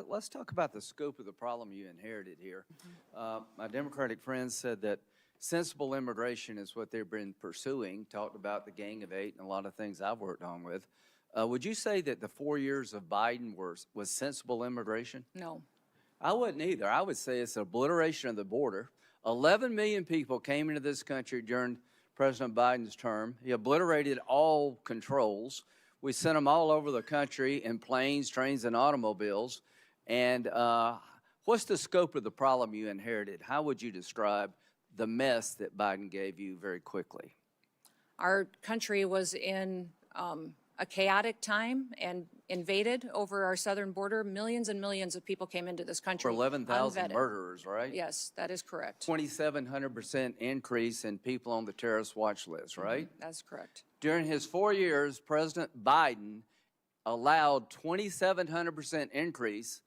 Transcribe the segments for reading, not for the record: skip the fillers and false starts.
let's talk about the scope of the problem you inherited here. My Democratic friends said that sensible immigration is what they've been pursuing, talked about the Gang of Eight and a lot of things I've worked on with. Would you say that the 4 years of Biden was sensible immigration? No. I wouldn't either. I would say it's an obliteration of the border. 11 million people came into this country during President Biden's term. He obliterated all controls. We sent them all over the country in planes, trains, and automobiles. And what's the scope of the problem you inherited? How would you describe the mess that Biden gave you very quickly? Our country was in a chaotic time and invaded over our southern border. Millions and millions of people came into this country. For 11,000 unvetted. murderers, right? Yes, that is correct. 2,700% increase in people on the terrorist watch list, right? That's correct. During his 4 years, President Biden allowed 2,700% increase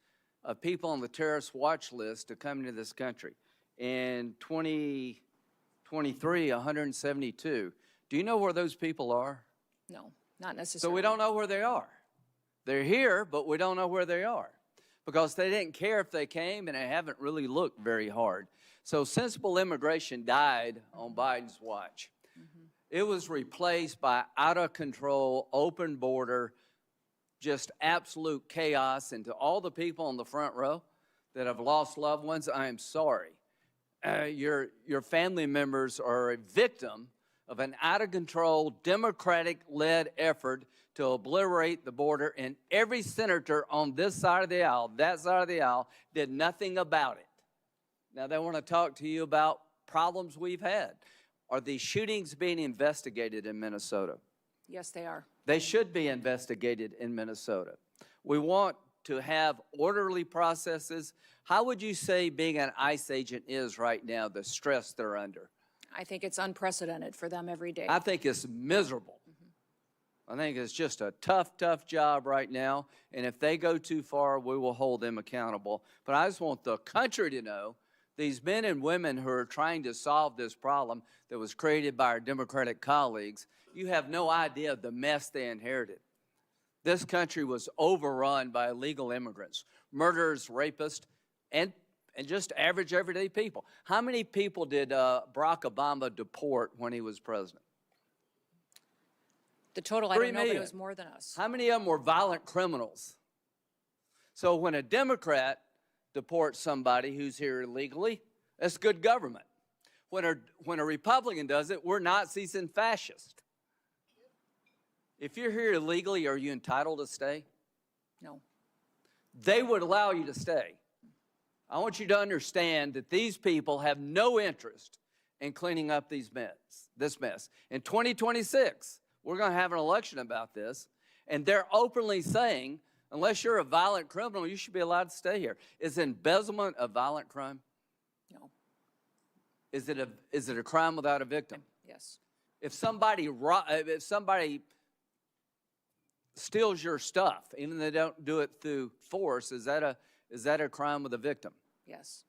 of people on the terrorist watch list to come into this country. In 2023, 172. Do you know where those people are? No, not necessarily. So we don't know where they are. They're here, but we don't know where they are because they didn't care if they came and they haven't really looked very hard. So sensible immigration died on Biden's watch. It was replaced by out of control, open border, just absolute chaos. And to all the people on the front row that have lost loved ones, I am sorry. Your family members are a victim of an out-of-control, Democratic-led effort to obliterate the border, and every senator on this side of the aisle, that side of the aisle, did nothing about it. Now, they want to talk to you about problems we've had. Are these shootings being investigated in Minnesota? Yes, they are. They should be investigated in Minnesota. We want to have orderly processes. How would you say being an ICE agent is right now, the stress they're under? I think it's unprecedented for them every day. I think it's miserable. I think it's just a tough, tough job right now. And if they go too far, we will hold them accountable. But I just want the country to know these men and women who are trying to solve this problem that was created by our Democratic colleagues, you have no idea of the mess they inherited. This country was overrun by illegal immigrants, murderers, rapists, and just average, everyday people. How many people did Barack Obama deport when he was president? The total, I don't know, but it was more than us. How many of them were violent criminals? So when a Democrat deports somebody who's here illegally, that's good government. When a Republican does it, we're Nazis and fascists. If you're here illegally, are you entitled to stay? No. They would allow you to stay. I want you to understand that these people have no interest in cleaning up this mess. In 2026, we're going to have an election about this, and they're openly saying, unless you're a violent criminal, you should be allowed to stay here. Is embezzlement a violent crime? No. Is it a crime without a victim? Yes. If somebody steals your stuff, even if they don't do it through force, is that a crime with a victim? Yes.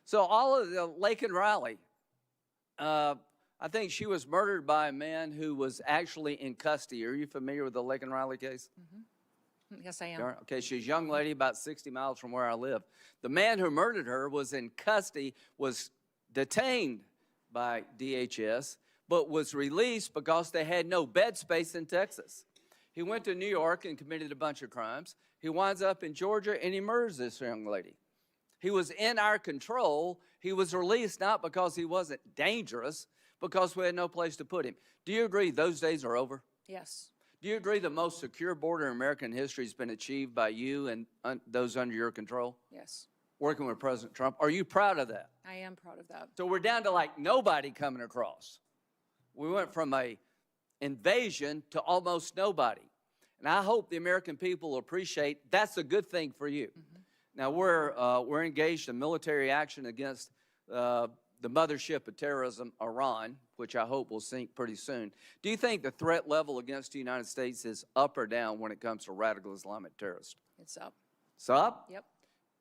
So all of the Laken Riley, I think she was murdered by a man who was actually in custody. Are you familiar with the Laken Riley case? Yes, I am. Okay, she's a young lady about 60 miles from where I live. The man who murdered her was in custody, was detained by DHS, but was released because they had no bed space in Texas. He went to New York and committed a bunch of crimes. He winds up in Georgia and he murders this young lady. He was in our control. He was released not because he wasn't dangerous, because we had no place to put him. Do you agree those days are over? Yes. Do you agree the most secure border in American history has been achieved by you and those under your control? Yes. Working with President Trump. Are you proud of that? I am proud of that. So we're down to like nobody coming across. We went from a invasion to almost nobody. And I hope the American people will appreciate that's a good thing for you. Now we're engaged in military action against the mothership of terrorism, Iran, which I hope will sink pretty soon. Do you think the threat level against the United States is up or down when it comes to radical Islamic terrorists? It's up. It's up? Yep.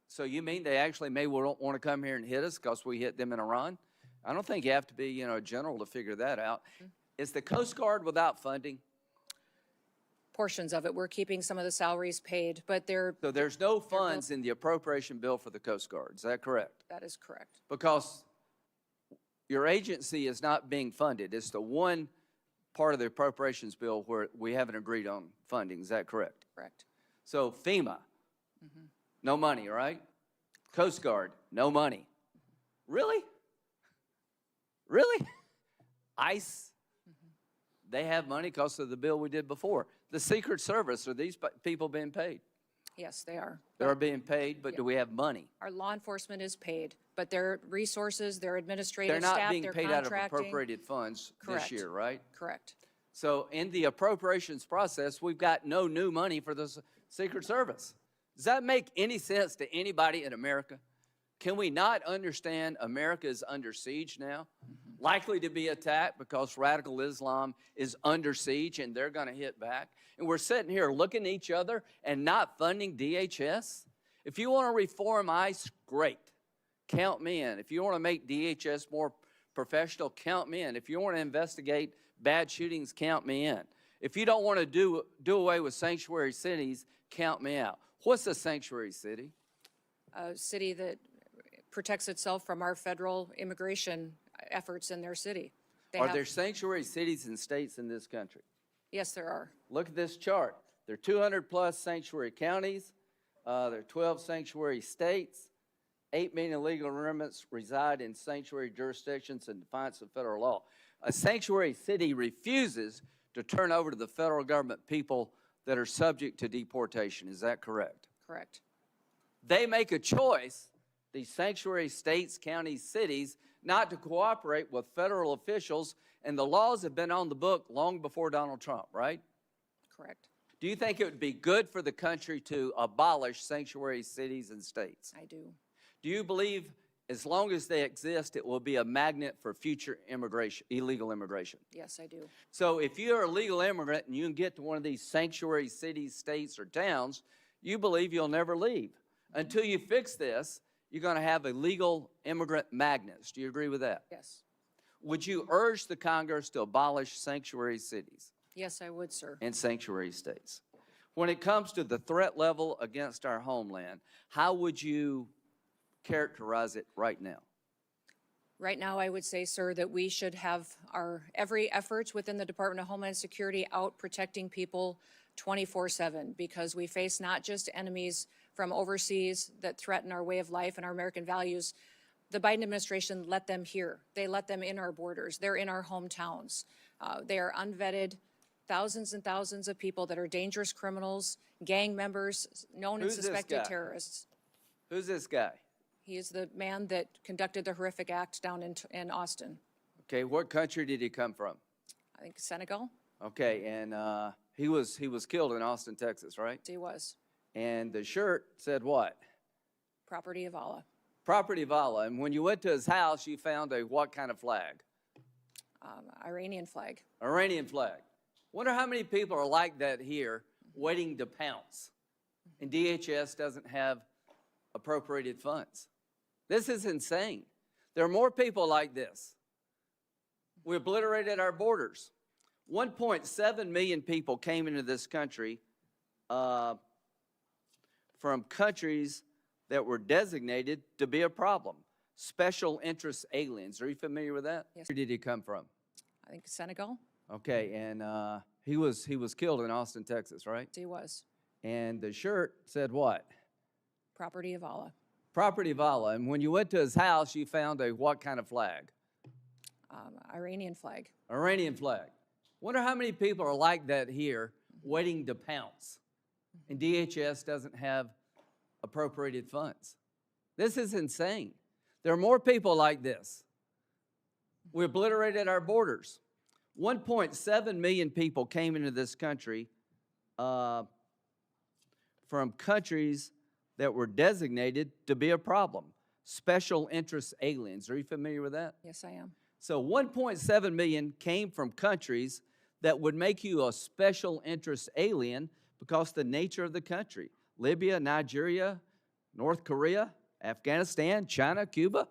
So you mean they actually may want to come here and hit us because we hit them in Iran? I don't think you have to be, a general to figure that out. Is the Coast Guard without funding? portions of it. We're keeping some of the salaries paid, but So there's no funds in the appropriation bill for the Coast Guard, is that correct? that is correct. Because your agency is not being funded. It's the one part of the appropriations bill where we haven't agreed on funding, is that correct? Correct. So FEMA, no money, right? Coast Guard, no money. Really? Really? ICE, they have money because of the bill we did before. The Secret Service, are these people being paid? Yes, they are. They're being paid, but do we have money? Our law enforcement is paid, but their resources, their They're administrative not staff, being their paid out of contracting. appropriated funds this Correct. year, right? Correct. So in the appropriations process, we've got no new money for the Secret Service. Does that make any sense to anybody in America? Can we not understand America is under siege now? Likely to be attacked because radical Islam is under siege and they're going to hit back. And we're sitting here looking at each other and not funding DHS? If you want to reform ICE, great. Count me in. If you want to make DHS more professional, count me in. If you want to investigate bad shootings, count me in. If you don't want to do away with sanctuary cities, count me out. What's a sanctuary city? A city that protects itself from our federal immigration efforts in their city. Are there sanctuary cities and states in this country? Yes, there are. Look at this chart. There are 200 plus sanctuary counties. There are 12 sanctuary states. 8 million illegal immigrants reside in sanctuary jurisdictions in defiance of federal law. A sanctuary city refuses to turn over to the federal government people that are subject to deportation. Is that correct? Correct. They make a choice, these sanctuary states, counties, cities, not to cooperate with federal officials, and the laws have been on the book long before Donald Trump, right? Correct. Do you think it would be good for the country to abolish sanctuary cities and states? I do. Do you believe as long as they exist, it will be a magnet for future immigration, illegal immigration? Yes, I do. So if you're a legal immigrant and you can get to one of these sanctuary cities, states, or towns, you believe you'll never leave. Until you fix this, you're going to have illegal immigrant magnets. Do you agree with that? Yes. Would you urge the Congress to abolish sanctuary cities Yes, I would, sir. and sanctuary states? When it comes to the threat level against our homeland, how would you characterize it right now? Right now, I would say, sir, that we should have our every effort within the Department of Homeland Security out protecting people 24/7, because we face not just enemies from overseas that threaten our way of life and our American values. The Biden administration let them here. They let them in our borders. They're in our hometowns. They are unvetted, thousands and thousands of people that are dangerous criminals, gang members, known and Who's this suspected guy? terrorists. Who's this guy? He is the man that conducted the horrific act down in Austin. Okay, what country did he come from? I think Senegal. Okay, and he was killed in Austin, Texas, right? He was. And the shirt said what? Property of Allah. Property of Allah. And when you went to his house, you found a what kind of flag? Iranian flag. Iranian flag. Wonder how many people are like that here, waiting to pounce. And DHS doesn't have appropriated funds. This is insane. There are more people like this. We obliterated our borders. 1.7 million people came into this country from countries that were designated to be a problem. Special interest aliens. Are you familiar with that? Yes. Where did he come from? I think Senegal. Okay, and he was killed in Austin, Texas, right? He was. And the shirt said what? Property of Allah. Property of Allah. And when you went to his house, you found a what kind of flag? Iranian flag. Iranian flag. Wonder how many people are like that here, waiting to pounce. And DHS doesn't have appropriated funds. This is insane. There are more people like this. We obliterated our borders. 1.7 million people came into this country from countries that were designated to be a problem. Special interest aliens. Are you familiar with that? Yes, I am. So 1.7 million came from countries that would make you a special interest alien because of the nature of the country. Libya, Nigeria, North Korea, Afghanistan, China, Cuba.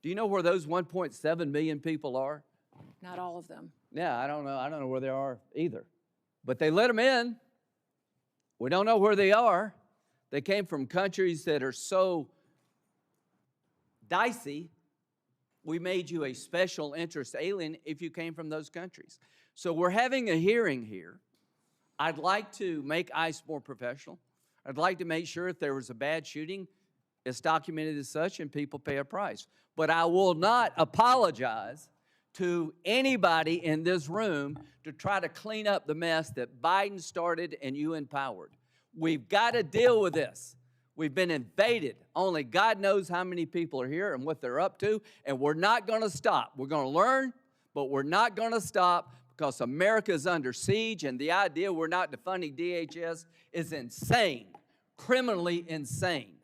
Do you know where those 1.7 million people are? Not all of them. Yeah, I don't know. I don't know where they are either. But they let them in. We don't know where they are. They came from countries that are so dicey. We made you a special interest alien if you came from those countries. So we're having a hearing here. I'd like to make ICE more professional. I'd like to make sure if there was a bad shooting, it's documented as such and people pay a price. But I will not apologize to anybody in this room to try to clean up the mess that Biden started and you empowered. We've got to deal with this. We've been invaded. Only God knows how many people are here and what they're up to, and we're not going to stop. We're going to learn, but we're not going to stop because America is under siege, and the idea we're not defunding DHS is insane, criminally insane.